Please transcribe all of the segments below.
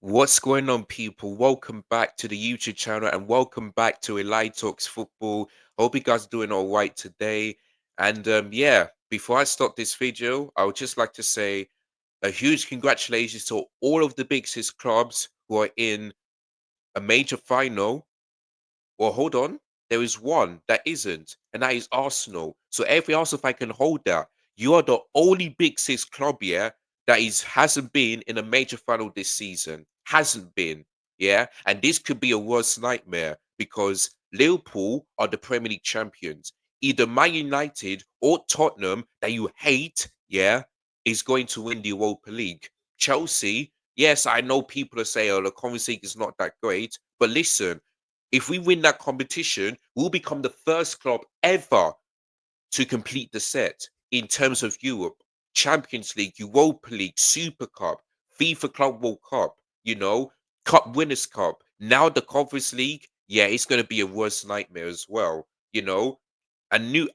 What's going on, people? Welcome back to the YouTube channel and welcome back to Eli Talks Football. Hope you guys are doing all right today. And yeah, before I start this video, I would just like to say a huge congratulations to all of the Big Six clubs who are in a major final. Well, hold on. There is one that isn't, and that is Arsenal. So every Arsenal fan can hold that. You are the only Big Six club, yeah, that is hasn't been in a major final this season. Hasn't been, yeah. And this could be a worst nightmare because Liverpool are the Premier League champions. Either Man United or Tottenham that you hate, yeah, is going to win the Europa League. Chelsea, yes, I know people are saying, oh, the Conference League is not that great, but listen, if we win that competition, we'll become the first club ever to complete the set in terms of Europe, Champions League, Europa League, Super Cup, FIFA Club World Cup, Cup Winners' Cup. Now the Conference League, yeah, it's going to be a worst nightmare as well, and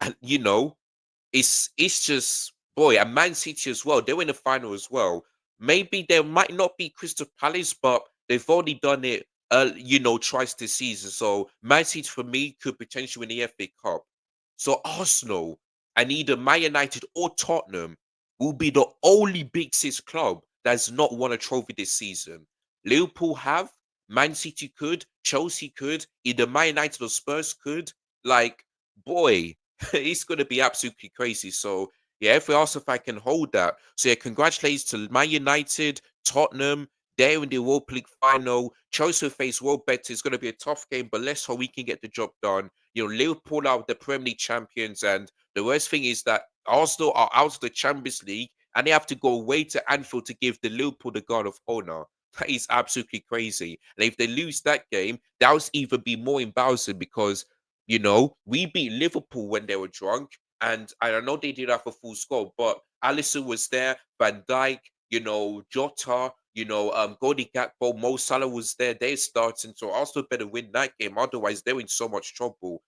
it's just boy, and Man City as well. They're in the final as well. Maybe there might not be Crystal Palace, but they've already done it. Twice this season. So Man City for me could potentially win the FA Cup. So Arsenal and either Man United or Tottenham will be the only Big Six club that's not won a trophy this season. Liverpool have, Man City could, Chelsea could, either Man United or Spurs could. Like, boy, it's going to be absolutely crazy. So, yeah, if Arsenal fan can hold that. So, yeah, congratulations to Man United, Tottenham. They're in the Europa League final. Chelsea face World Better. It's going to be a tough game, but let's hope we can get the job done. Liverpool are the Premier League champions, and the worst thing is that Arsenal are out of the Champions League, and they have to go away to Anfield to give the Liverpool the guard of honor. That is absolutely crazy. And if they lose that game, that would even be more embarrassing because we beat Liverpool when they were drunk, and I know they did have a full score, but Alisson was there, Van Dijk, Jota, Godi Gakpo, Mo Salah was there. They're starting, so Arsenal better win that game. Otherwise, they're in so much trouble.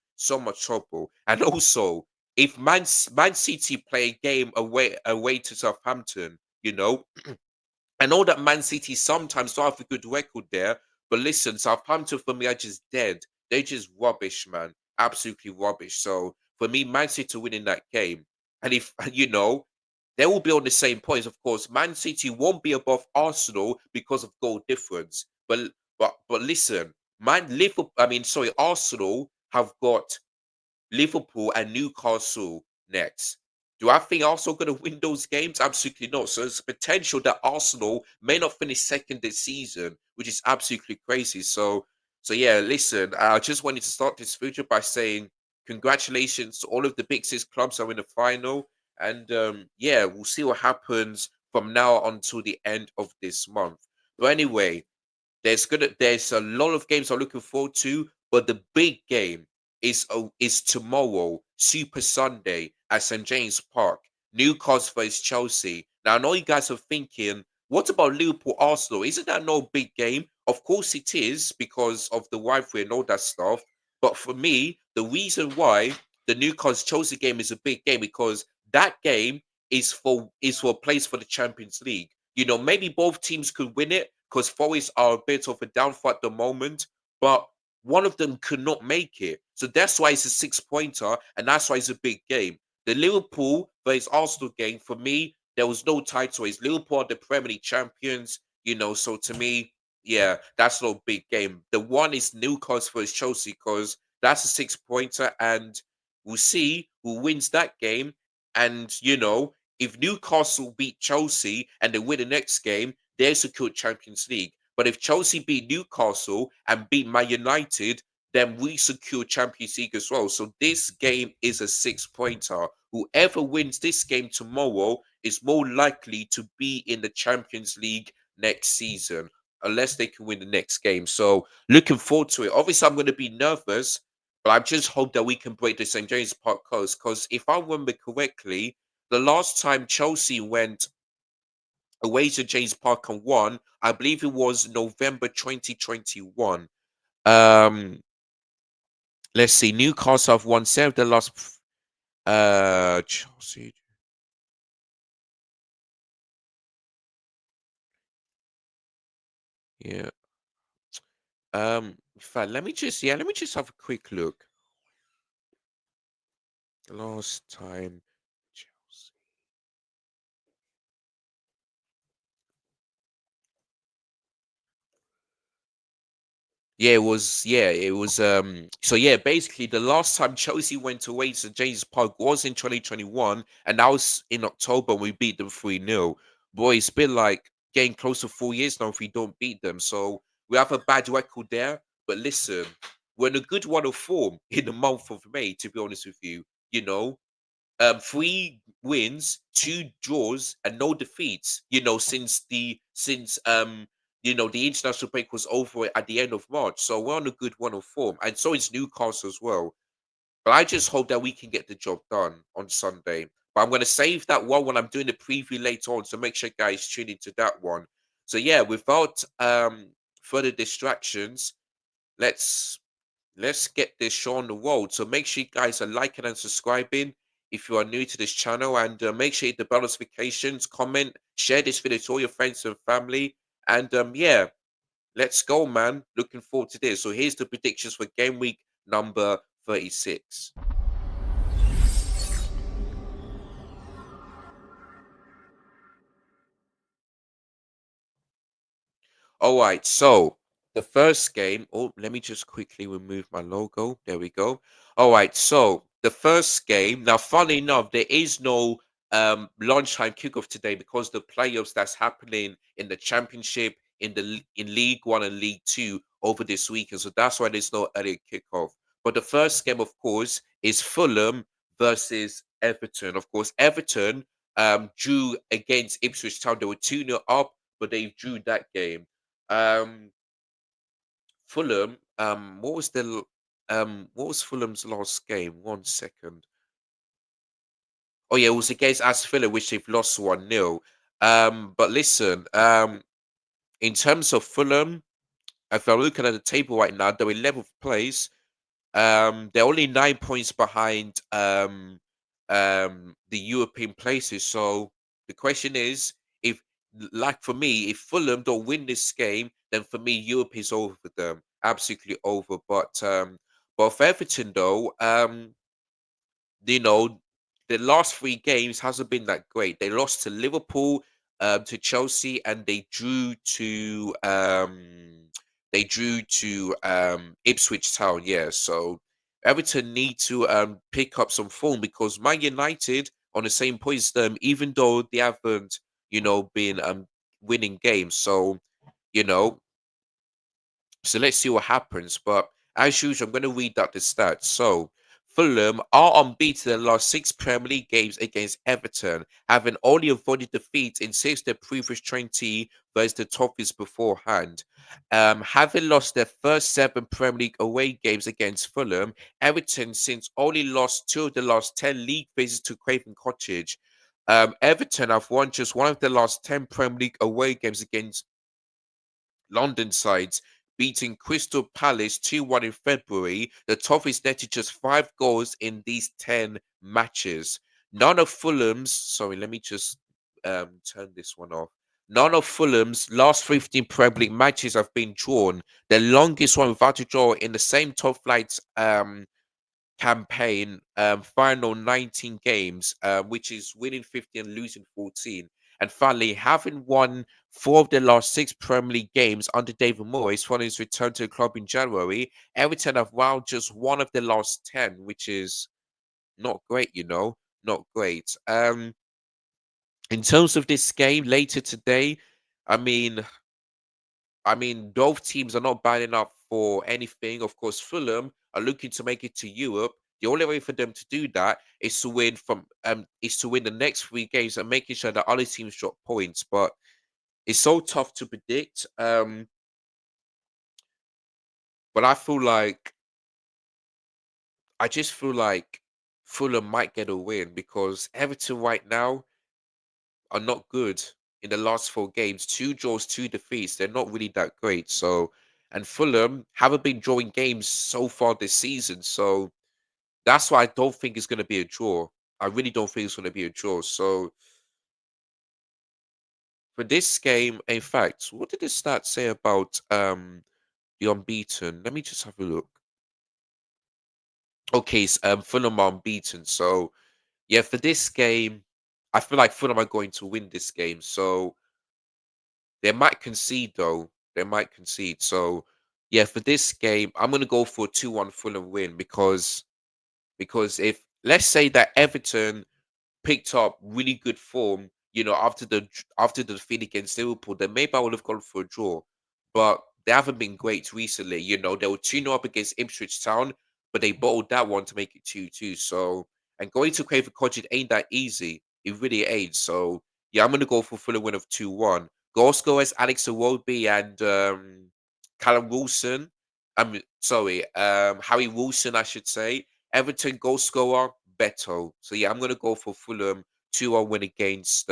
And also, if Man City play a game away to Southampton, I know that Man City sometimes don't have a good record there, but listen, Southampton for me are just dead. They're just rubbish, man. Absolutely rubbish. So for me, Man City winning that game. And if they will be on the same points, of course. Man City won't be above Arsenal because of goal difference. But listen, Arsenal have got Liverpool and Newcastle next. Do I think Arsenal going to win those games? Absolutely not. So there's potential that Arsenal may not finish second this season, which is absolutely crazy. So yeah, listen, I just wanted to start this video by saying congratulations to all of the Big Six clubs are in the final, and yeah, we'll see what happens from now until the end of this month. But anyway, there's a lot of games I'm looking forward to, but the big game is tomorrow, Super Sunday at St James Park, Newcastle versus Chelsea. Now I know you guys are thinking, what about Liverpool Arsenal? Isn't that no big game? Of course it is because of the rivalry and all that stuff. But for me, the reason why the Newcastle Chelsea game is a big game because that game is for a place for the Champions League. Maybe both teams could win it because Forest are a bit of a downfall at the moment, but one of them could not make it. So that's why it's a 6 pointer, and that's why it's a big game. The Liverpool versus Arsenal game, for me, there was no title race. Liverpool are the Premier League champions, so to me, yeah, that's no big game. The one is Newcastle versus Chelsea because that's a 6 pointer, and we'll see who wins that game. And, if Newcastle beat Chelsea and they win the next game, they secured Champions League. But if Chelsea beat Newcastle and beat Man United, then we secure Champions League as well. So this game is a 6 pointer. Whoever wins this game tomorrow is more likely to be in the Champions League next season, unless they can win the next game. So looking forward to it. Obviously, I'm going to be nervous, but I just hope that we can break the St. James Park coast. Because if I remember correctly, the last time Chelsea went away to James Park and won, I believe it was November 2021. Um, let's see, Newcastle have won seven of the last. Chelsea. Yeah. In fact, let me just have a quick look. Last time Chelsea. So yeah, basically the last time Chelsea went away to James Park was in 2021, and that was in October. We beat them 3-0. Boy, it's been like getting close to 4 years now if we don't beat them. So we have a bad record there. But listen, we're in a good one of form in the month of May, to be honest with you. You know, three wins, two draws, and no defeats. Since the international break was over at the end of March. So we're on a good one of form, and so is Newcastle as well. But I just hope that we can get the job done on Sunday. But I'm going to save that one when I'm doing the preview later on. So make sure guys tune into that one. So yeah, without further distractions, let's let's get this show on the road. So make sure you guys are liking and subscribing if you are new to this channel, and make sure you hit the bell notifications, comment, share this video to all your friends and family. And yeah, let's go, man. Looking forward to this. So here's the predictions for game week number 36. All right, so the first game. Oh, let me just quickly remove my logo. There we go. All right, so the first game. Now, funny enough, there is no lunchtime kickoff today because the playoffs that's happening in the championship, in League One and League Two over this weekend. So that's why there's no early kickoff. But the first game, of course, is Fulham versus Everton. Of course, Everton drew against Ipswich Town. They were 2-0 up, but they drew that game. um, Fulham. What was Fulham's last game? 1 second. Oh yeah, it was against Aston Villa, which they've lost 1-0. But listen, in terms of Fulham, if I'm looking at the table right now, they're 11th place. They're only 9 points behind the European places. So the question is, if like for me, if Fulham don't win this game, then for me Europe is over for them, absolutely over. But for Everton though, you know, the last three games hasn't been that great. They lost to Liverpool, to Chelsea, and they drew to Ipswich Town. Yeah, so Everton need to pick up some form because Man United on the same points as them, even though they haven't, been winning games. So you know, so let's see what happens. But as usual, I'm going to read out the stats. So Fulham are unbeaten in the last six Premier League games against Everton, having only avoided defeat in six of their previous 20 versus the Toffees beforehand. Having lost their first seven Premier League away games against Fulham, Everton since only lost two of the last 10 league visits to Craven Cottage. Everton have won just one of the last 10 Premier League away games against London sides, beating Crystal Palace 2-1 in February. The Toffees netted just 5 goals in these 10 matches. None of Fulham's, sorry, let me just turn this one off. None of Fulham's last 15 Premier League matches have been drawn. The longest one without a draw in the same top flight campaign, final 19 games, which is winning 50 and losing 14. And finally, having won four of the last six Premier League games under David Moyes following his return to the club in January, Everton have won just one of the last 10, which is not great, not great. In terms of this game later today, I mean, both teams are not bad enough for anything. Of course, Fulham are looking to make it to Europe. The only way for them to do that is to win the next three games and making sure that other teams drop points. But it's so tough to predict. But I just feel like Fulham might get a win because Everton right now are not good in the last four games. Two draws, two defeats. They're not really that great. So, and Fulham haven't been drawing games so far this season. So that's why I don't think it's going to be a draw. I really don't think it's going to be a draw. So For this game, in fact, what did the stats say about the unbeaten? Let me just have a look. Okay, Fulham are unbeaten. So yeah, for this game, I feel like Fulham are going to win this game. So they might concede though. They might concede. So yeah, for this game, I'm gonna go for a 2-1 Fulham win because if let's say that Everton picked up really good form, after the defeat against Liverpool, then maybe I would have gone for a draw. But they haven't been great recently. They were 2-0 up against Ipswich Town, but they bottled that one to make it 2-2. So and going to Craven Cottage ain't that easy. It really ain't. So yeah, I'm gonna go for full win of 2-1. Goal scorers Alex Iwobi and Callum Wilson. I'm sorry, Harry Wilson, I should say. Everton goal scorer, Beto. So yeah, I'm gonna go for Fulham 2-1 win against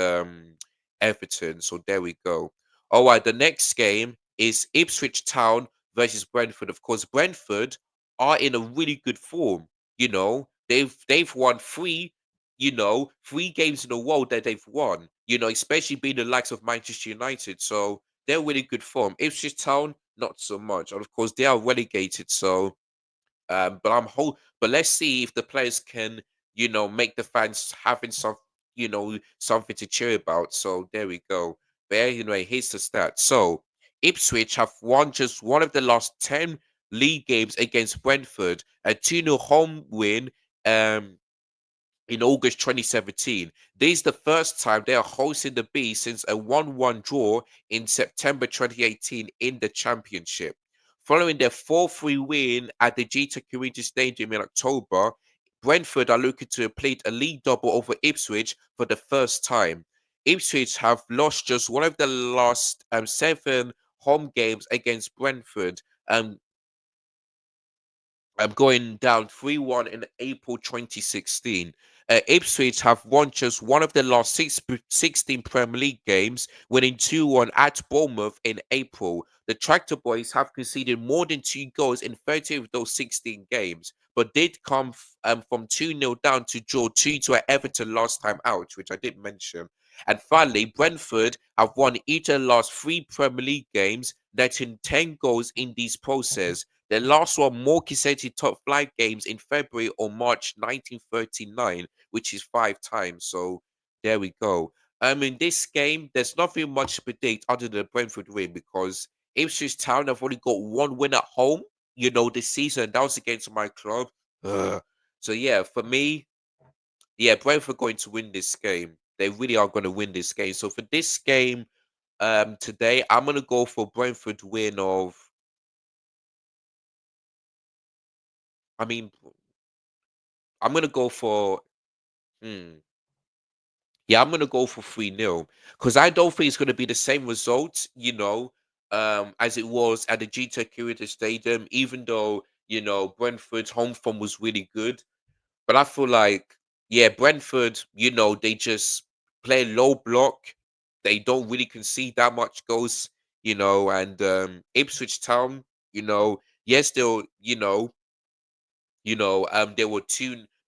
Everton. So there we go. All right, the next game is Ipswich Town versus Brentford. Of course, Brentford are in a really good form. They've won three games in a row that they've won. Especially being the likes of Manchester United. So they're really good form. Ipswich Town, not so much. And of course, they are relegated. So but let's see if the players can, make the fans having something to cheer about. So there we go. But anyway, here's the stats. So Ipswich have won just one of the last 10 league games against Brentford, a 2-0 home win. Um, in August 2017. This is the first time they are hosting the Bees since a 1-1 draw in September 2018 in the championship. Following their 4-3 win at the GW36 Stadium in October, Brentford are looking to complete a league double over Ipswich for the first time. Ipswich have lost just one of the last 7 home games against Brentford, um, going down 3-1 in April 2016. Ipswich have won just one of the last 16 Premier League games, winning 2-1 at Bournemouth in April. The Tractor Boys have conceded more than 2 goals in 30 of those 16 games, but did come from 2-0 down to draw 2-2 at Everton last time out, which I did mention. And finally, Brentford have won each of the last 3 Premier League games, netting 10 goals in these process. The last one more consecutive top flight games in February or March 1939, which is 5 times. So there we go. In this game, there's nothing much to predict other than the Brentford win because Ipswich Town have only got one win at home, this season. That was against my club. Ugh. So yeah, for me, yeah, Brentford are going to win this game. They really are going to win this game. So for this game, today, I'm gonna go for Brentford win of. I mean, I'm gonna go for. Hmm, yeah, I'm gonna go for 3-0 because I don't think it's gonna be the same result, as it was at the GT Security Stadium. Even though Brentford's home form was really good, but I feel like yeah, Brentford, they just play low block. They don't really concede that much goals, and Ipswich Town, yes, they'll,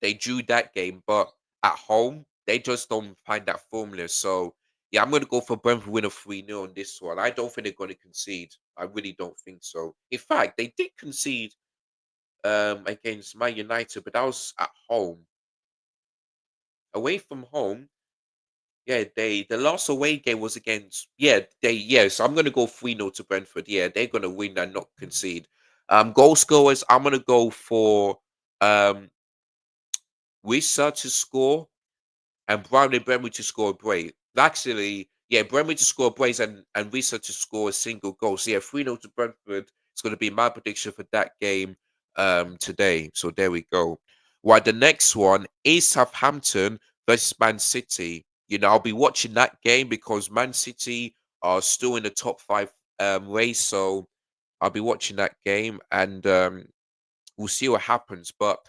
they drew that game, but at home they just don't find that formula. So yeah, I'm gonna go for Brentford win of 3-0 on this one. I don't think they're gonna concede. I really don't think so. In fact, they did concede against Man United, but that was at home. Away from home, yeah, the last away game was against so I'm gonna go 3-0 to Brentford. Yeah, they're gonna win and not concede. Goal scorers, I'm gonna go for um Wissa to score and Brownlee Bremer to score a brace. Actually, yeah, Bremer to score a brace and Wissa to score a single goal. So yeah, 3-0 to Brentford. It's gonna be my prediction for that game today. So there we go. Right, the next one is Southampton versus Man City. I'll be watching that game because Man City are still in the top 5 race. So I'll be watching that game and we'll see what happens. But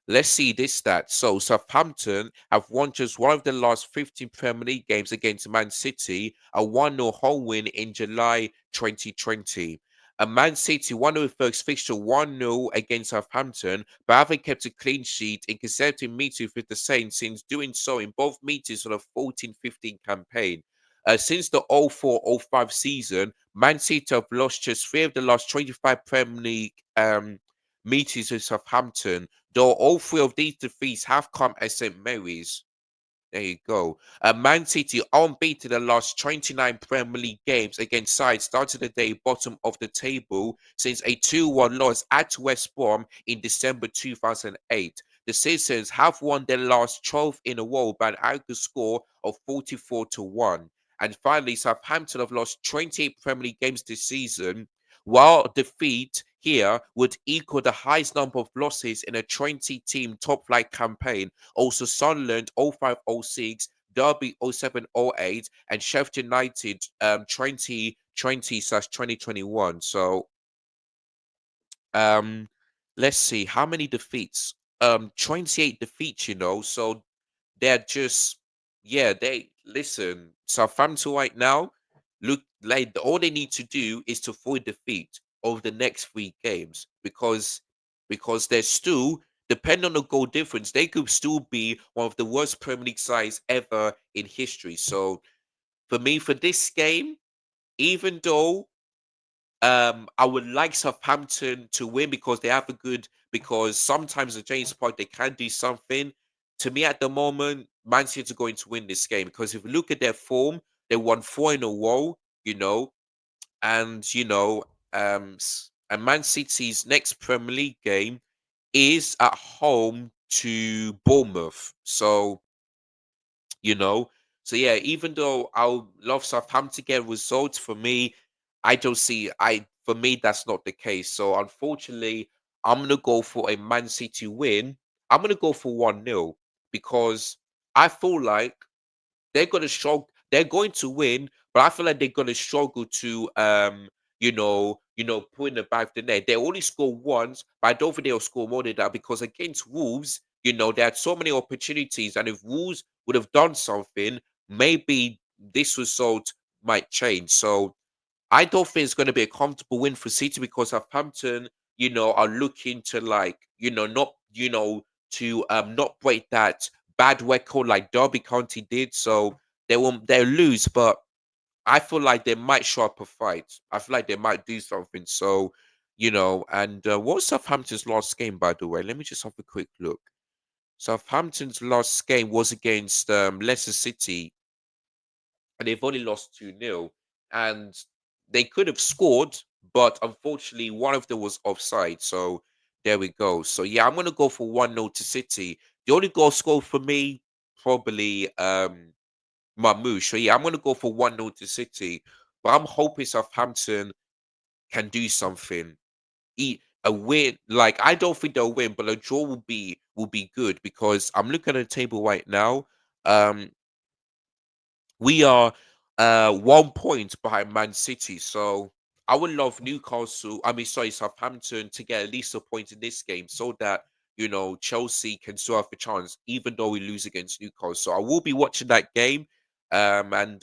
let's see this stat. So Southampton have won just one of the last 15 Premier League games against Man City, a 1-0 home win in July 2020. And Man City won their first fixture 1-0 against Southampton, but haven't kept a clean sheet in consecutive meetings with the Saints since doing so in both meetings for the 14-15 campaign. Since the 04-05 season, Man City have lost just 3 of the last 25 Premier League meetings with Southampton, though all 3 of these defeats have come at St Mary's. There you go. Man City unbeaten the last 29 Premier League games against sides starting the day bottom of the table since a 2-1 loss at West Brom in December 2008. The Citizens have won their last 12 in a row by an aggregate score of 44-1. And finally, Southampton have lost 28 Premier League games this season, while defeat here would equal the highest number of losses in a 20-team top-flight campaign. Also, Sunderland 05-06, Derby 07-08, and Sheffield United 2020/2021. So um let's see how many defeats. 28 defeats, so they're just, yeah, they listen. Southampton right now, look like all they need to do is to avoid defeat over the next 3 games because they're still, depending on the goal difference, they could still be one of the worst Premier League sides ever in history. So for me, for this game, even though I would like Southampton to win because they have a good, because sometimes at James Park they can do something. To me, at the moment, Man City are going to win this game because if you look at their form, they won 4 in a row, you know, and Man City's next Premier League game is at home to Bournemouth. So you know. So yeah, even though I'll love Southampton to get results, for me, I don't see I for me that's not the case. So unfortunately, I'm gonna go for a Man City win. I'm gonna go for 1-0 because I feel like they're going to win, but I feel like they're gonna struggle to put in the back of the net. They only score once, but I don't think they'll score more than that because against Wolves, they had so many opportunities, and if Wolves would have done something, maybe this result might change. So I don't think it's going to be a comfortable win for City because Southampton, are looking to like, not, not break that bad record like Derby County did. So they'll lose, but I feel like they might show up a fight. I feel like they might do something. So, and what was Southampton's last game, by the way? Let me just have a quick look. Southampton's last game was against Leicester City, and they've only lost 2-0. And they could have scored, but unfortunately, one of them was offside. So there we go. So yeah, I'm gonna go for 1-0 to City. The only goal scored for me, probably Marmoush. So yeah, I'm gonna go for 1-0 to City. But I'm hoping Southampton can do something. Eat a win. Like I don't think they'll win, but a draw will be good because I'm looking at the table right now. Um, we are 1 point behind Man City. So I would love Southampton to get at least a point in this game so that Chelsea can still have a chance, even though we lose against Newcastle. So I will be watching that game. And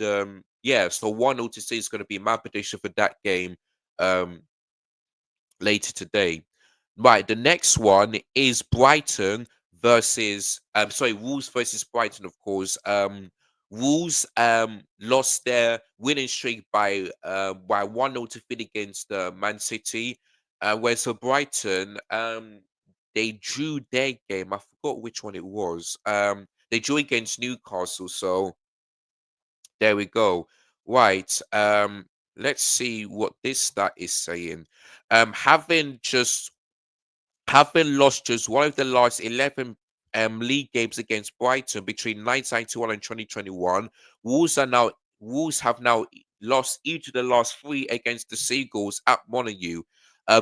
yeah, so 1-0 to say is going to be my prediction for that game. Um later today. Right, the next one is Brighton versus Wolves versus Brighton, of course. Wolves lost their winning streak by 1-0 defeat against Man City. Whereas for Brighton, they drew their game. I forgot which one it was. They drew against Newcastle, so there we go. Right. Let's see what this stat is saying. Having just having lost just one of the last 11 league games against Brighton between 1991 and 2021, Wolves have now lost each of the last 3 against the Seagulls at Monaco.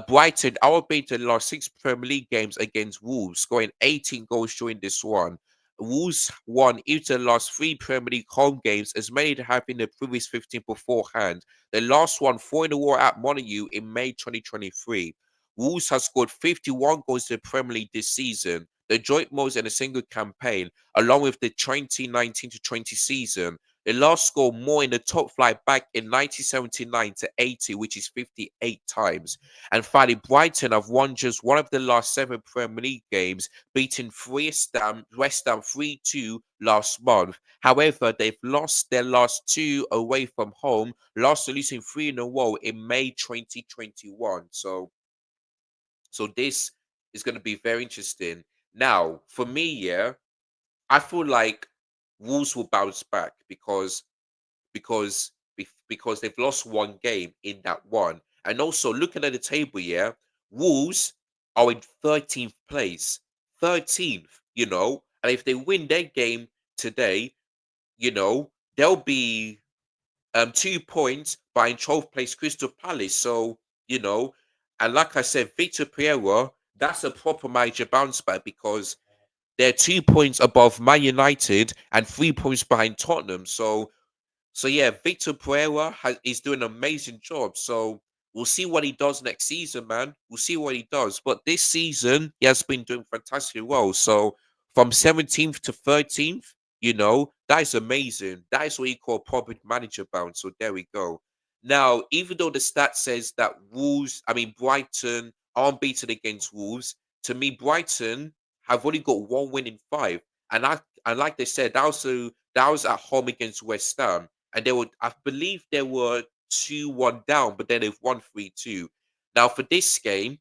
Brighton outbeaten the last 6 Premier League games against Wolves, scoring 18 goals during this one. Wolves won each of the last 3 Premier League home games, as many as have in the previous 15 beforehand. The last one, 4 in a row at Monaco in May 2023. Wolves have scored 51 goals in the Premier League this season, the joint most in a single campaign, along with the 2019 to 20 season. They last scored more in the top flight back in 1979 to 80, which is 58 times. And finally, Brighton have won just one of the last seven Premier League games, beating West Ham 3-2 last month. However, they've lost their last two away from home, last losing three in a row in May 2021. So this is going to be very interesting. Now, for me, yeah, I feel like Wolves will bounce back because they've lost one game in that one. And also looking at the table, yeah, Wolves are in 13th place. 13th, and if they win their game today, they'll be 2 points behind 12th place Crystal Palace. So, you know, and like I said, Victor Pereira, that's a proper major bounce back because they're 2 points above Man United and 3 points behind Tottenham. So yeah, Victor Pereira is doing an amazing job. So we'll see what he does next season, man. We'll see what he does. But this season, he has been doing fantastic well. So from 17th to 13th, that is amazing. That is what you call proper manager bounce. So there we go. Now, even though the stat says that Brighton are unbeaten against Wolves, to me, Brighton have only got one win in five. And like they said, that was at home against West Ham, and I believe they were 2-1 down, but then they've won 3-2. Now for this game,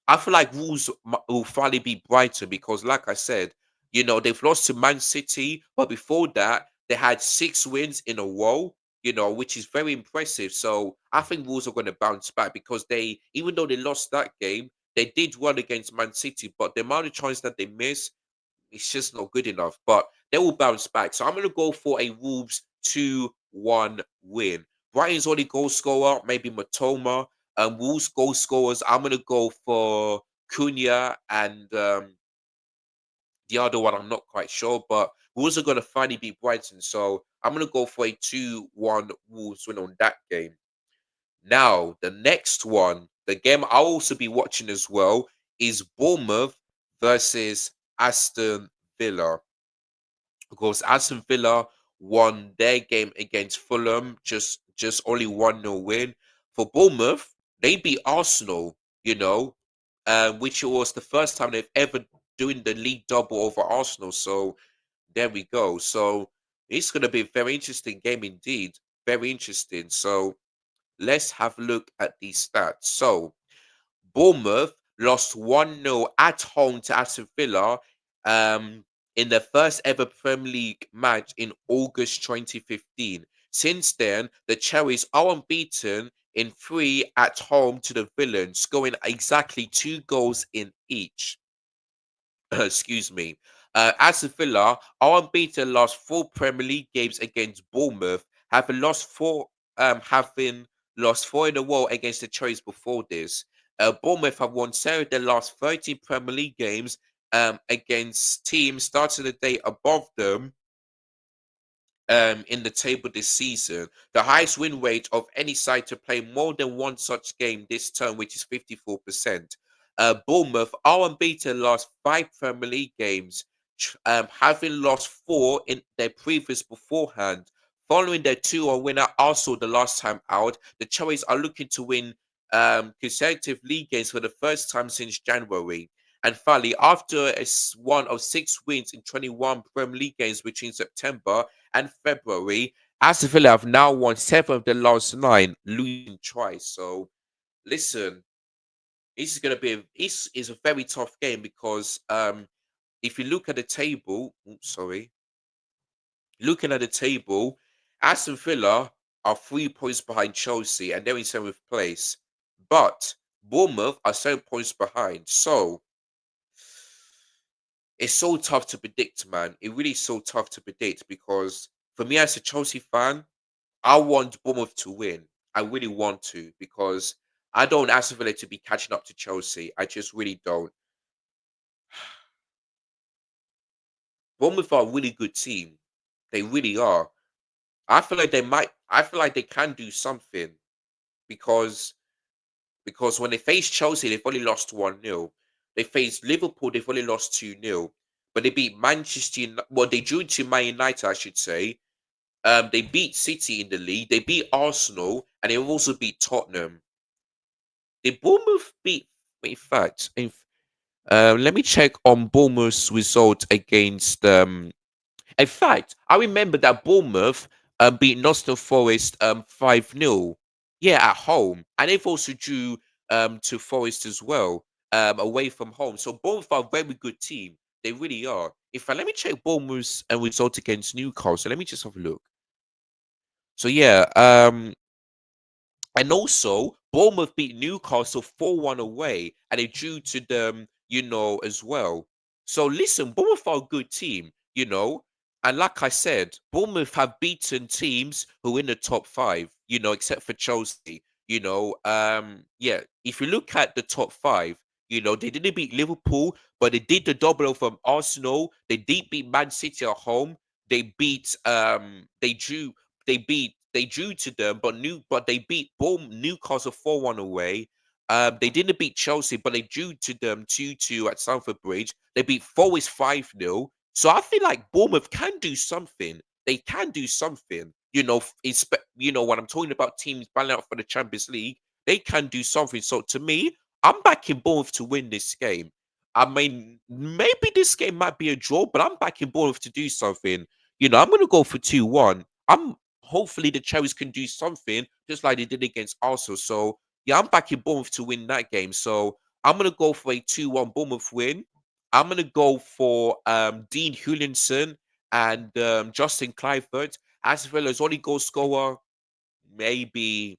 I feel like Wolves will finally beat Brighton because, like I said, they've lost to Man City, but before that, they had 6 wins in a row, which is very impressive. So I think Wolves are going to bounce back because even though they lost that game, they did run against Man City, but the amount of chances that they missed, it's just not good enough. But they will bounce back. So I'm going to go for a Wolves 2-1 win. Brighton's only goal scorer, maybe Matoma. Wolves goal scorers, I'm going to go for Cunha and the other one, I'm not quite sure. But Wolves are going to finally beat Brighton. So I'm going to go for a 2-1 Wolves win on that game. Now, the next one, the game I'll also be watching as well, is Bournemouth versus Aston Villa. Because Aston Villa won their game against Fulham, just only 1-0 win. For Bournemouth, they beat Arsenal, which was the first time they've ever doing the league double over Arsenal. So there we go. So it's going to be a very interesting game indeed. Very interesting. So let's have a look at these stats. So Bournemouth lost 1-0 at home to Aston Villa in their first ever Premier League match in August 2015. Since then, the Cherries are unbeaten in three at home to the Villains, scoring exactly 2 goals in each. Excuse me. Aston Villa are unbeaten last four Premier League games against Bournemouth, having lost four in a row against the Cherries before this. Bournemouth have won 7 of their last 30 Premier League games against teams starting the day above them in the table this season. The highest win rate of any side to play more than one such game this term, which is 54%. Bournemouth are unbeaten last five Premier League games, having lost four in their previous beforehand. Following their 2-1 win at Arsenal the last time out, the Cherries are looking to win consecutive league games for the first time since January. And finally, after one of 6 wins in 21 Premier League games between September and February, Aston Villa have now won 7 of the last 9, losing twice. So, listen, this is going to be is a very tough game because if you look at the table, looking at the table, Aston Villa are 3 points behind Chelsea and they're in 7th place, but Bournemouth are 7 points behind. So it's so tough to predict, man. It really is so tough to predict because for me as a Chelsea fan, I want Bournemouth to win. I really want to because I don't want Aston Villa to be catching up to Chelsea. I just really don't. Bournemouth are a really good team. They really are. I feel like they can do something because when they face Chelsea, they've only lost 1-0. They faced Liverpool, they've only lost 2-0. But they beat Manchester United, well, they drew to Man United, I should say. They beat City in the league. They beat Arsenal, and they also beat Tottenham. Did Bournemouth beat? In fact, let me check on Bournemouth's result against. In fact, I remember that Bournemouth beat Nottingham Forest 5-0. Yeah, at home, and they've also drew to Forest as well away from home. So both are a very good team. They really are. In fact, let me check Bournemouth's result against Newcastle. Let me just have a look. So yeah, and also, Bournemouth beat Newcastle 4-1 away, and they drew to them, as well. So listen, Bournemouth are a good team. And like I said, Bournemouth have beaten teams who are in the top five, except for Chelsea. Yeah, if you look at the top five, they didn't beat Liverpool, but they did the double from Arsenal. They did beat Man City at home. They drew to them, but they beat Newcastle 4-1 away. They didn't beat Chelsea, but they drew to them 2-2 at Stamford Bridge. They beat Forest 5-0. So I feel like Bournemouth can do something. They can do something. When I'm talking about teams battling out for the Champions League, they can do something. So to me, I'm backing Bournemouth to win this game. I mean, maybe this game might be a draw, but I'm backing Bournemouth to do something. I'm going to go for 2-1. I'm Hopefully the Cherries can do something just like they did against Arsenal. So yeah, I'm backing Bournemouth to win that game. So I'm gonna go for a 2-1 Bournemouth win. I'm gonna go for Dean Hewlinson and Justin Clifford, as well as only goal scorer, maybe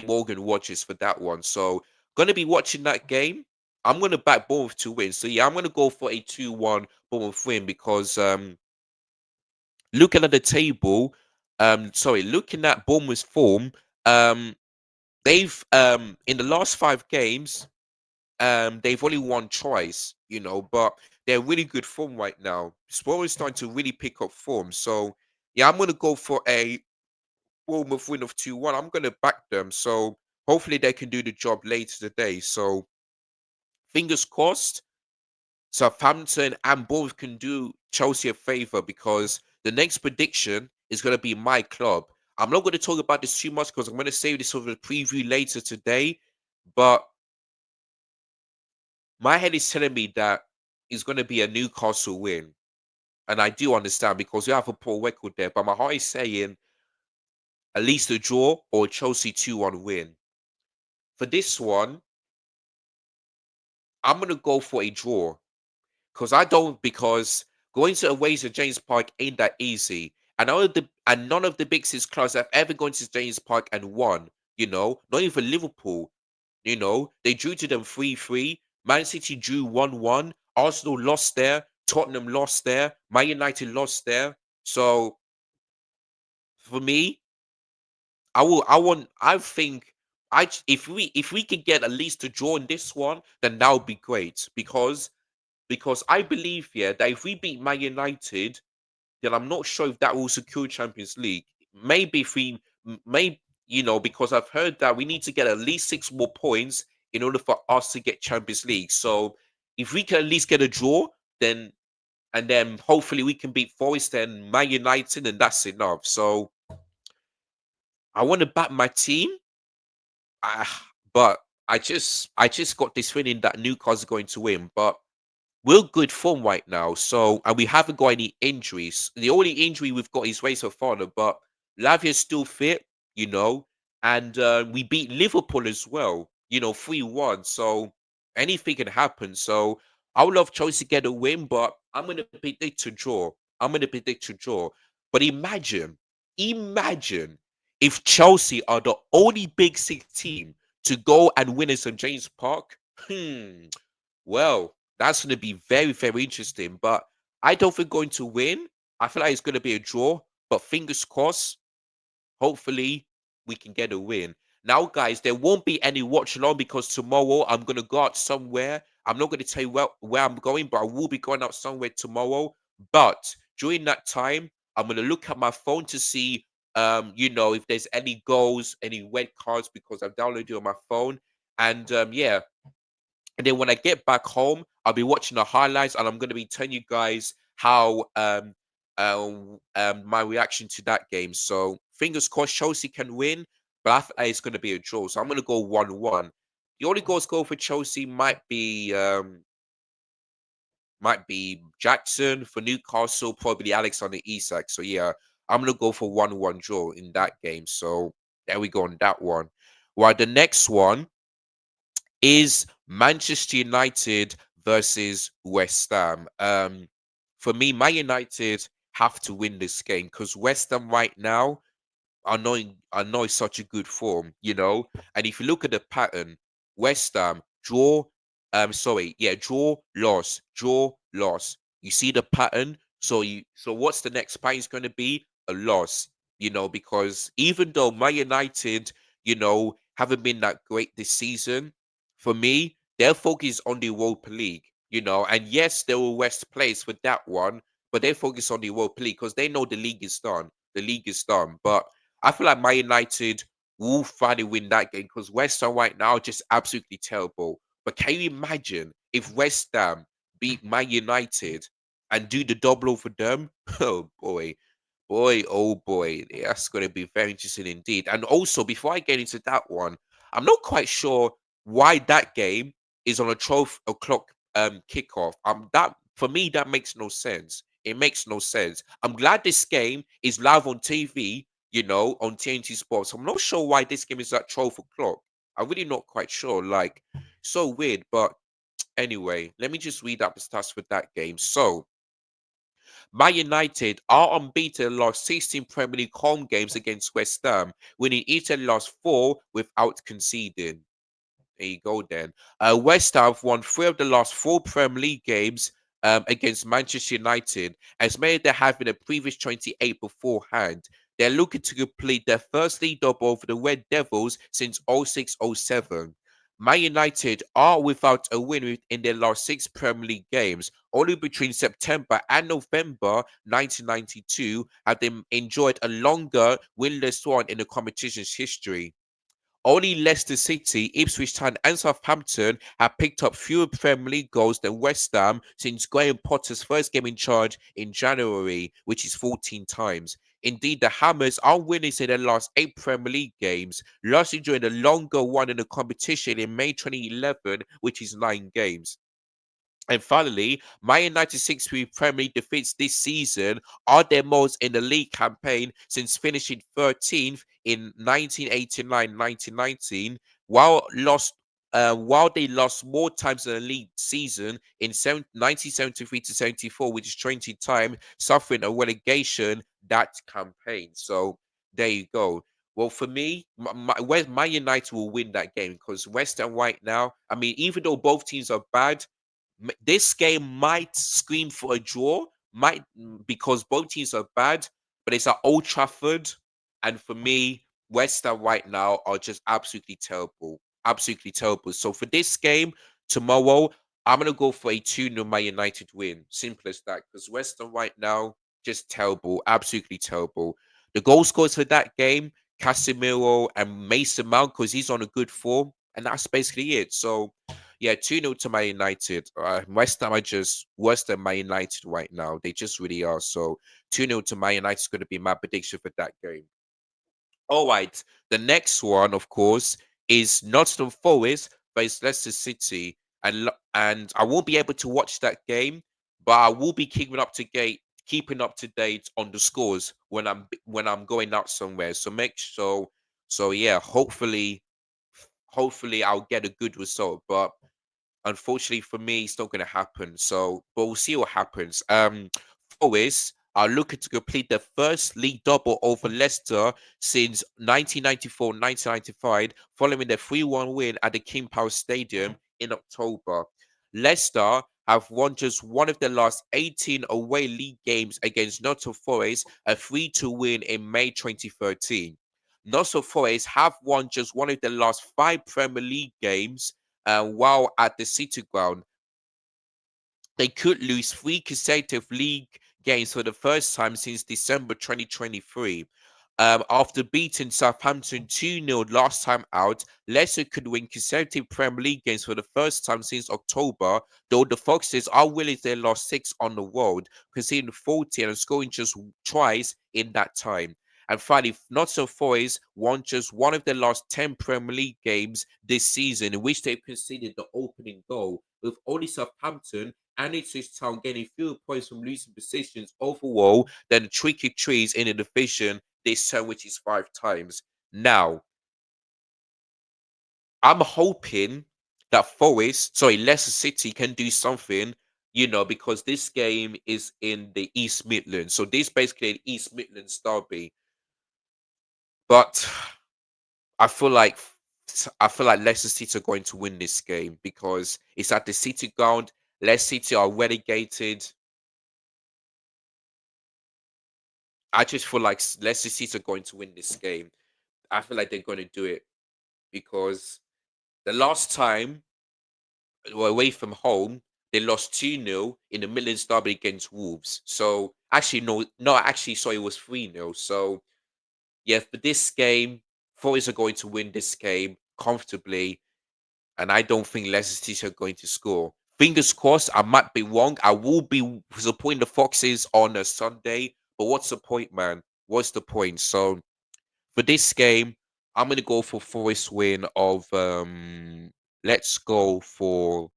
Morgan Watches for that one. So gonna be watching that game. I'm gonna back Bournemouth to win. So yeah, I'm gonna go for a 2-1 Bournemouth win because looking at the table, looking at Bournemouth's form, um, they've in the last 5 games, they've only won twice, but they're really good form right now. Spurs is starting to really pick up form. So yeah, I'm gonna go for a Bournemouth win of 2-1. I'm gonna back them. So hopefully they can do the job later today. So fingers crossed. Southampton and both can do Chelsea a favor because the next prediction is going to be my club. I'm not going to talk about this too much because I'm going to save this for the preview later today. But my head is telling me that it's going to be a Newcastle win. And I do understand because we have a poor record there. But my heart is saying at least a draw or a Chelsea 2-1 win. For this one, I'm going to go for a draw. Because going to away to James Park ain't that easy. And none of the big six clubs have ever gone to James Park and won. Not even Liverpool. They drew to them 3-3. Man City drew 1-1. Arsenal lost there. Tottenham lost there. Man United lost there. So for me, I think if we could get at least a draw in this one, then that would be great. Because I believe, yeah, that if we beat Man United, then I'm not sure if that will secure Champions League. Maybe if we may, because I've heard that we need to get at least 6 more points in order for us to get Champions League. So if we can at least get a draw, then hopefully we can beat Forest and Man United, and that's enough. So I want to back my team, but I just got this feeling that Newcastle are going to win, but we're good form right now, and we haven't got any injuries. The only injury we've got is Ray Fofana, but Lavia's still fit, and we beat Liverpool as well, 3-1. So anything can happen. So I would love Chelsea to get a win, but I'm gonna predict to draw. I'm gonna predict to draw. But imagine if Chelsea are the only Big Six team to go and win in St James Park. Well, that's going to be very, very interesting. But I don't think going to win. I feel like it's going to be a draw. But fingers crossed, hopefully we can get a win. Now, guys, there won't be any watch along because tomorrow I'm going to go out somewhere. I'm not going to tell you where I'm going, but I will be going out somewhere tomorrow. But during that time, I'm going to look at my phone to see, if there's any goals, any red cards because I've downloaded it on my phone. And yeah, and then when I get back home, I'll be watching the highlights and I'm going to be telling you guys how my reaction to that game. So fingers crossed Chelsea can win, but I think it's going to be a draw. So I'm going to go 1-1. The only goals goal for Chelsea might be Jackson. For Newcastle, probably Alexander Isak. So yeah, I'm gonna go for 1-1 draw in that game. So there we go on that one. Right, the next one is Manchester United versus West Ham. For me, Man United have to win this game because West Ham right now I know it's such a good form, you know. And if you look at the pattern, West Ham draw, draw, loss, draw, loss. You see the pattern. So what's the next pattern is going to be? A loss, you know, because even though Man United, haven't been that great this season, for me, their focus on the Europa League, and yes, they will rest place for that one, but they focus on the Europa League because they know the league is done. The league is done, but I feel like Man United will finally win that game because West Ham right now are just absolutely terrible. But can you imagine if West Ham beat Man United and do the double over them? Oh boy, oh boy, that's going to be very interesting indeed. And also, before I get into that one, I'm not quite sure why that game is on a 12 o'clock kickoff. That for me that makes no sense. It makes no sense. I'm glad this game is live on TV, on TNT Sports. I'm not sure why this game is at 12 o'clock. I'm really not quite sure. Like, so weird. But anyway, let me just read out the stats for that game. So, Man United are unbeaten in the last 16 Premier League home games against West Ham, winning each of the last four without conceding. There you go then. West Ham have won three of the last four Premier League games against Manchester United, as many as they have in the previous 28 beforehand. They're looking to complete their first league double over the Red Devils since 06-07. Man United are without a win in their last six Premier League games. Only between September and November 1992 have they enjoyed a longer winless run in the competition's history. Only Leicester City, Ipswich Town, and Southampton have picked up fewer Premier League goals than West Ham since Graham Potter's first game in charge in January, which is 14 times. Indeed, the Hammers are winners in their last eight Premier League games, last enjoying the longer one in the competition in May 2011, which is 9 games. And finally, Man United's 6-3 Premier League defeats this season are their most in the league campaign since finishing 13th in 1989-1919, while they lost more times in the league season in 1973 to 74, which is 20 times, suffering a relegation that campaign. So there you go. Well, for me, Man United will win that game because West Ham right now, I mean, even though both teams are bad, this game might scream for a draw, because both teams are bad, but it's at Old Trafford, and for me, West Ham right now are just absolutely terrible. So for this game tomorrow, I'm gonna go for a 2-0 Man United win. Simple as that. Because West Ham right now just terrible, absolutely terrible. The goal scorers for that game, Casemiro and Mason Mount, because he's on a good form, and that's basically it. So yeah, 2-0 to Man United. West Ham are just worse than Man United right now. They just really are. So 2-0 to Man United is going to be my prediction for that game. All right. The next one, of course, is Nottingham Forest versus Leicester City. And I won't be able to watch that game, but I will be keeping up to date on the scores when I'm going out somewhere. So yeah, hopefully I'll get a good result. But unfortunately for me, it's not going to happen. So, but we'll see what happens. Forest are looking to complete their first league double over Leicester since 1994-1995, following their 3-1 win at the King Power Stadium in October. Leicester have won just one of their last 18 away league games against Nottingham Forest, a 3-2 win in May 2013. Nottingham Forest have won just one of their last five Premier League games, while at the City Ground. They could lose three consecutive league games for the first time since December 2023. After beating Southampton 2-0 last time out, Leicester could win consecutive Premier League games for the first time since October, though the Foxes are willing their last six on the road, conceding 40 and scoring just twice in that time. And finally, Nottingham Forest won just one of their last 10 Premier League games this season, in which they conceded the opening goal, with only Southampton and Ipswich Town getting fewer points from losing positions overall than the Tricky Trees in the division this term, which is five times. Now, I'm hoping that Leicester City can do something, because this game is in the East Midlands. So this basically an East Midlands derby. But I feel like Leicester City are going to win this game because it's at the City ground. Leicester City are relegated. I just feel like Leicester City are going to win this game. I feel like they're going to do it because the last time were away from home, they lost 2-0 in the Midlands Derby against Wolves. So actually, no, actually, sorry, it was 3-0. So yeah, for this game, Forest are going to win this game comfortably, and I don't think Leicester City are going to score. Fingers crossed, I might be wrong. I will be supporting the Foxes on a Sunday, but what's the point, man? What's the point? So for this game, I'm gonna go for Forest win of let's go for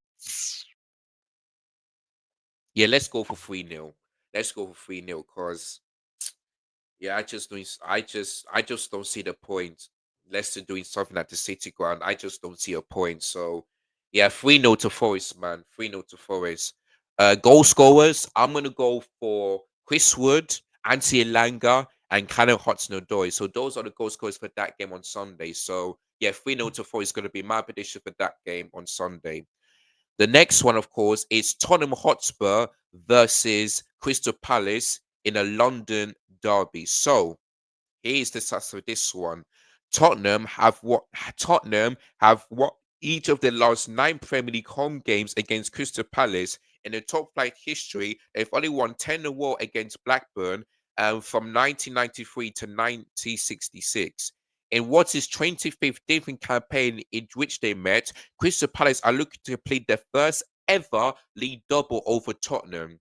yeah, let's go for 3-0. Let's go for 3-0 because yeah, I just don't see the point. Leicester doing something at the City ground. I just don't see a point. So yeah, 3-0 to Forest, man. 3-0 to Forest. Goal scorers, I'm gonna go for Chris Wood, Anthony Elanga, and Callum Hudson-Odoi. So those are the goal scorers for that game on Sunday. So yeah, 3-0 to Forest is gonna be my prediction for that game on Sunday. The next one, of course, is Tottenham Hotspur versus Crystal Palace in a London derby. So here's the stats for this one. Tottenham have what each of their last nine Premier League home games against Crystal Palace. In the top flight history, they've only won 10 in a row against Blackburn from 1993 to 1966. In what is 25th different campaign in which they met, Crystal Palace are looking to complete their first ever league double over Tottenham.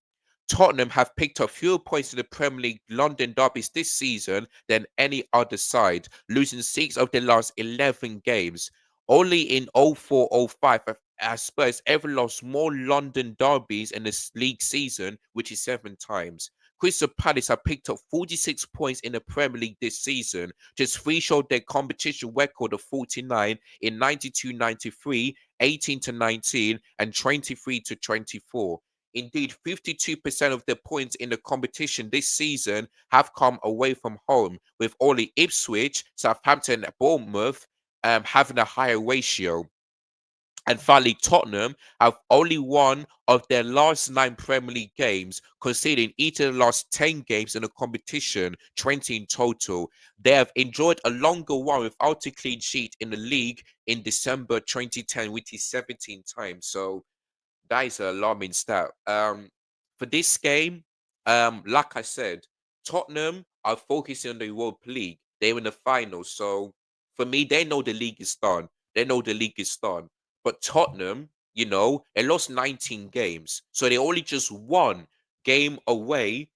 Tottenham have picked up fewer points in the Premier League London derbies this season than any other side, losing six of their last 11 games. Only in 04-05 have Spurs ever lost more London derbies in this league season, which is seven times. Crystal Palace have picked up 46 points in the Premier League this season, just three showed their competition record of 49 in 92-93, 18-19, and 23-24. Indeed, 52% of the points in the competition this season have come away from home, with only Ipswich, Southampton, and Bournemouth having a higher ratio. And finally, Tottenham have only one of their last nine Premier League games, conceding each of the last 10 games in the competition, 20 in total. They have enjoyed a longer one without a clean sheet in the league in December 2010, which is 17 times. So that is an alarming stat. For this game, like I said, Tottenham are focusing on the Europa League. They're in the finals, so for me, they know the league is done. They know the league is done. But Tottenham, they lost 19 games, so they only just one game away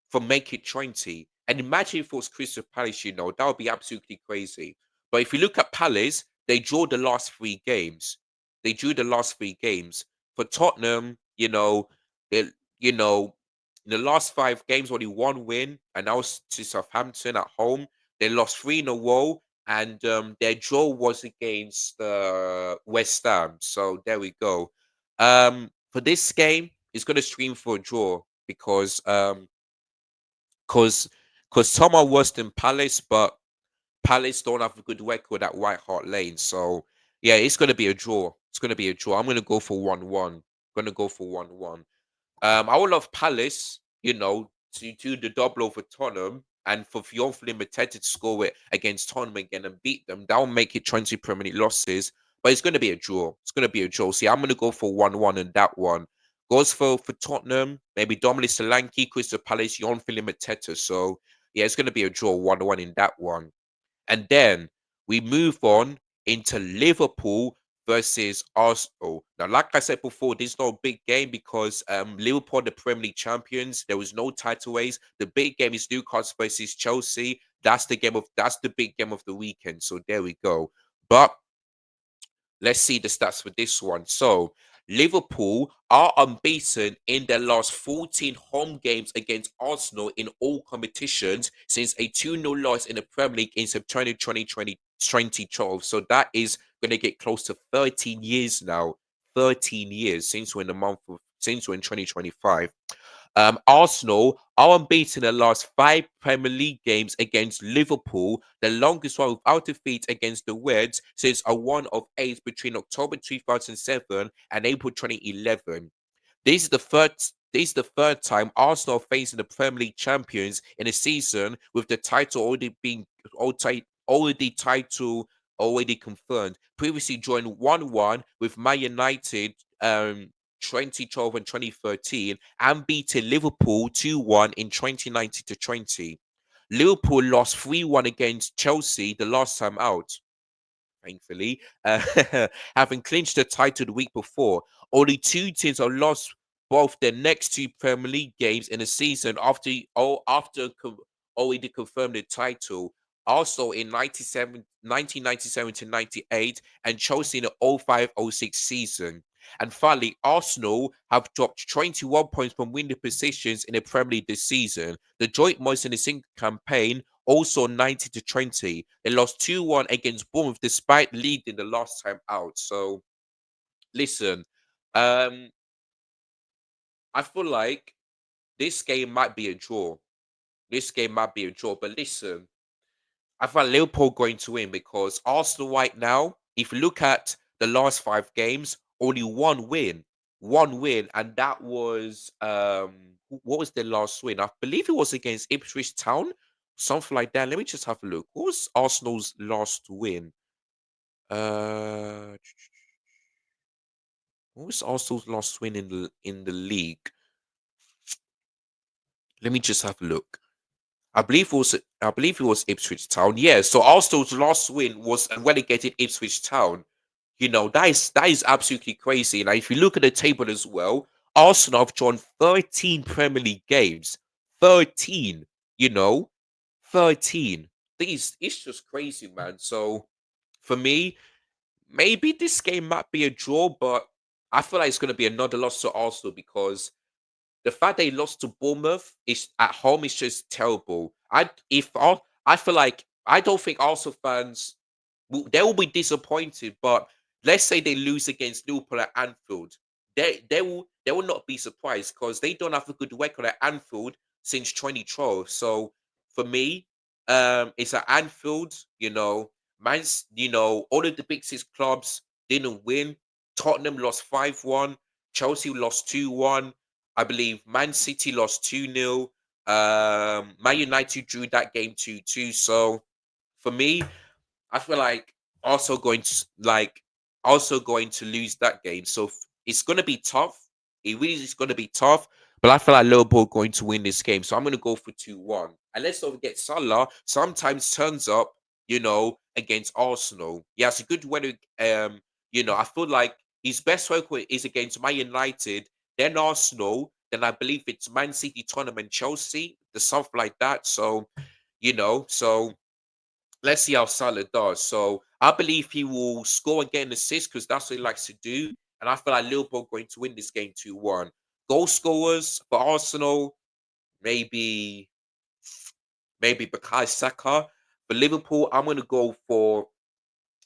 from make it 20. And imagine if it was Crystal Palace, that would be absolutely crazy. But if you look at Palace, they drew the last three games. They drew the last three games. For Tottenham, it, in the last five games, only one win, and that was to Southampton at home. They lost three in a row, and their draw was against West Ham. So there we go. For this game, it's going to stream for a draw because some are worse than Palace, but Palace don't have a good record at White Hart Lane. So yeah, it's gonna be a draw. It's gonna be a draw. I'm gonna go for 1-1. Gonna go for 1-1. I would love Palace, to do the double over Tottenham and for Fionn Limited to score it against Tottenham again and beat them. That will make it 20 Premier League losses. But it's gonna be a draw. It's gonna be a draw. See, I'm gonna go for 1-1 in that one. Goes for Tottenham, maybe Dominic Solanke, Crystal Palace, Jon Philip Mateta. So Yeah, it's going to be a draw 1-1 in that one. And then we move on into Liverpool versus Arsenal. Now, like I said before, this is not a big game because Liverpool are the Premier League champions. There was no title race. The big game is Newcastle versus Chelsea. That's the big game of the weekend. So there we go. But let's see the stats for this one. So, Liverpool are unbeaten in their last 14 home games against Arsenal in all competitions since a 2-0 loss in the Premier League in September 2012. So, that is going to get close to 13 years now. 13 years since we're in 2025. Arsenal are unbeaten in the last 5 Premier League games against Liverpool, the longest one without defeat against the Reds since a one of eight between October 2007 and April 2011. This is the third. This is the third time Arsenal are facing the Premier League champions in a season with the title already confirmed. Previously joined 1-1 with Man United 2012 and 2013 and beating Liverpool 2-1 in 2019 to 20. Liverpool lost 3-1 against Chelsea the last time out, thankfully, having clinched the title the week before. Only two teams have lost both their next two Premier League games in the season after already confirmed the title. Also in 1997 to 98 and Chelsea in the 05-06 season. And finally, Arsenal have dropped 21 points from winning positions in the Premier League this season. The joint most in the single campaign also 90 to 20. They lost 2-1 against Bournemouth despite leading the last time out. So listen, um, I feel like this game might be a draw. This game might be a draw. But listen, I feel like Liverpool going to win because Arsenal right now, if you look at the last 5 games, only one win. One win, and that was what was their last win? I believe it was against Ipswich Town, something like that. Let me just have a look. What was Arsenal's last win? Uh, what was Arsenal's last win in the league? Let me just have a look. I believe it was Ipswich Town. Yeah, so Arsenal's last win was a relegated Ipswich Town. You know, that is absolutely crazy. Now, if you look at the table as well, Arsenal have drawn 13 Premier League games. 13, you know, 13. These it's just crazy, man. So for me, maybe this game might be a draw, but I feel like it's gonna be another loss to Arsenal because the fact they lost to Bournemouth is at home is just terrible. I feel like I don't think Arsenal fans they will be disappointed, but let's say they lose against Liverpool at Anfield. They will not be surprised because they don't have a good record at Anfield since 2012. So for me, it's at Anfield, all of the big 6 clubs didn't win. Tottenham lost 5-1, Chelsea lost 2-1. I believe Man City lost 2-0. Man United drew that game 2-2. So for me, I feel like also going to lose that game. So it's going to be tough. It really is going to be tough. But I feel like Liverpool going to win this game. So I'm going to go for 2-1. And let's not forget Salah sometimes turns up, against Arsenal. He has a good weather. I feel like his best record is against Man United, then Arsenal, then I believe it's Man City, Tottenham, and Chelsea. There's something like that. So, so let's see how Salah does. So I believe he will score and get an assist because that's what he likes to do. And I feel like Liverpool are going to win this game 2-1. Goal scorers for Arsenal, maybe Bukayo Saka. For Liverpool, I'm going to go for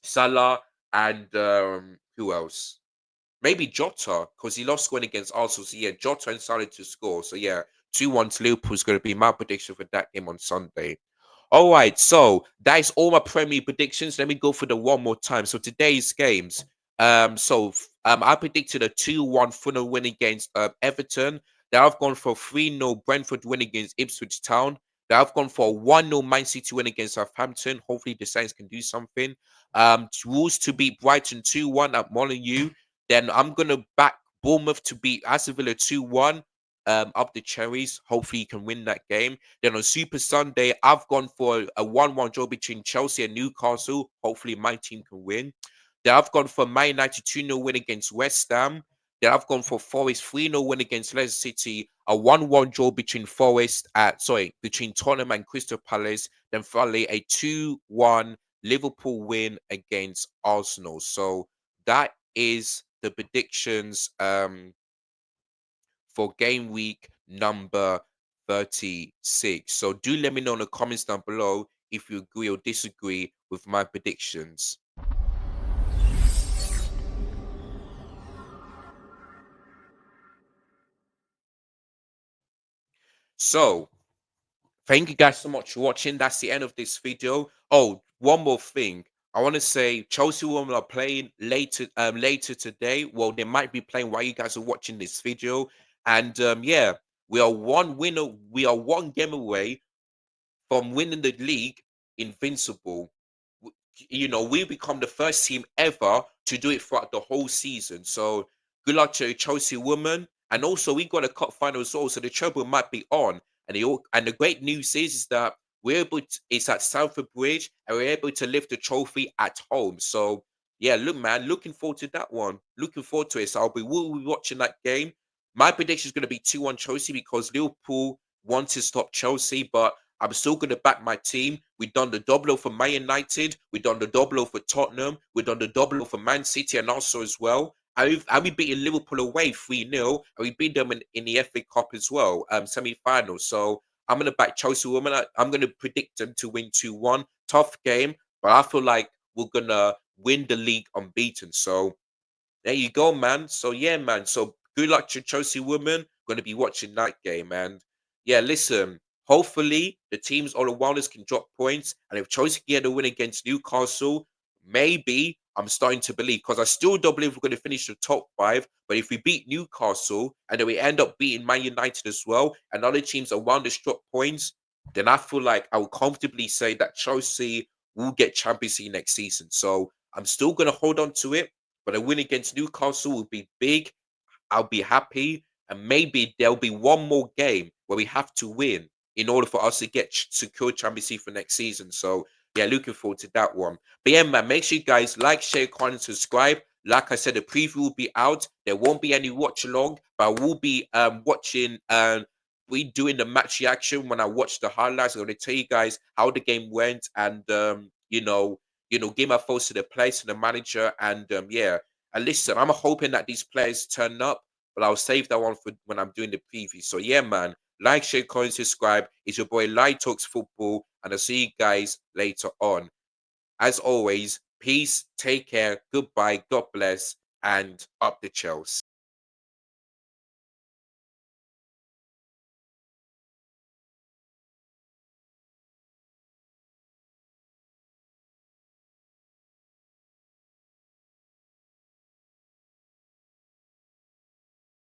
Salah and who else? Maybe Jota, because he lost scoring against Arsenal. So yeah, Jota and Salah to score. So yeah, 2-1 to Liverpool is going to be my prediction for that game on Sunday. All right, so that is all my Premier predictions. Let me go for the one more time. So today's games. I predicted a 2-1 Fulham win against Everton. Then I've gone for a 3-0 Brentford win against Ipswich Town. Then I've gone for a 1-0 Man City win against Southampton. Hopefully the Saints can do something. Wolves to beat Brighton 2-1 at Molineux. Then I'm gonna back Bournemouth to beat Aston Villa 2-1. up the cherries. Hopefully, you can win that game. Then on Super Sunday, I've gone for a 1-1 draw between Chelsea and Newcastle. Hopefully, my team can win. Then I've gone for Man United 2-0 win against West Ham. Then I've gone for Forest 3-0 win against Leicester City, a 1-1 draw between between Tottenham and Crystal Palace. Then finally a 2-1 Liverpool win against Arsenal. So that is the predictions for game week number 36. So do let me know in the comments down below if you agree or disagree with my predictions. So thank you guys so much for watching. That's the end of this video. Oh, one more thing. I want to say Chelsea women are playing later today. Well, they might be playing while you guys are watching this video. And yeah, we are one game away from winning the league invincible. We become the first team ever to do it throughout the whole season. So good luck to Chelsea women. And also we got a cup final as well, so the treble might be on. And the great news is that it's at Stamford Bridge and we're able to lift the trophy at home. So yeah, look, man, looking forward to that one. Looking forward to it. So we'll be watching that game. My prediction is going to be 2-1 Chelsea because Liverpool want to stop Chelsea, but I'm still going to back my team. We've done the double for Man United. We've done the double for Tottenham. We've done the double for Man City and also as well. And we beaten Liverpool away 3-0. And we beat them in the FA Cup as well, semi-final. So I'm going to back Chelsea women. I'm going to predict them to win 2-1. Tough game, but I feel like we're going to win the league unbeaten. So there you go, man. So yeah, man. So good luck to Chelsea women. Going to be watching that game, and yeah, listen. Hopefully, the teams all around us can drop points, and if Chelsea get a win against Newcastle, maybe I'm starting to believe because I still don't believe we're going to finish the top five. But if we beat Newcastle and then we end up beating Man United as well, and other teams around us drop points, then I feel like I will comfortably say that Chelsea will get Champions League next season. So I'm still going to hold on to it, but a win against Newcastle will be big. I'll be happy. And maybe there'll be one more game where we have to win in order for us to get secure Champions League for next season. So, yeah, looking forward to that one. But yeah, man, make sure you guys like, share, comment, and subscribe. Like I said, the preview will be out. There won't be any watch along, but I will be watching we doing the match reaction when I watch the highlights. I'm going to tell you guys how the game went and give my thoughts to the players and the manager and yeah. And listen, I'm hoping that these players turn up, but I'll save that one for when I'm doing the preview. So yeah, man, like, share, comment, subscribe. It's your boy Light Talks Football, and I'll see you guys later on. As always, peace, take care, goodbye, God bless, and up the Chelsea.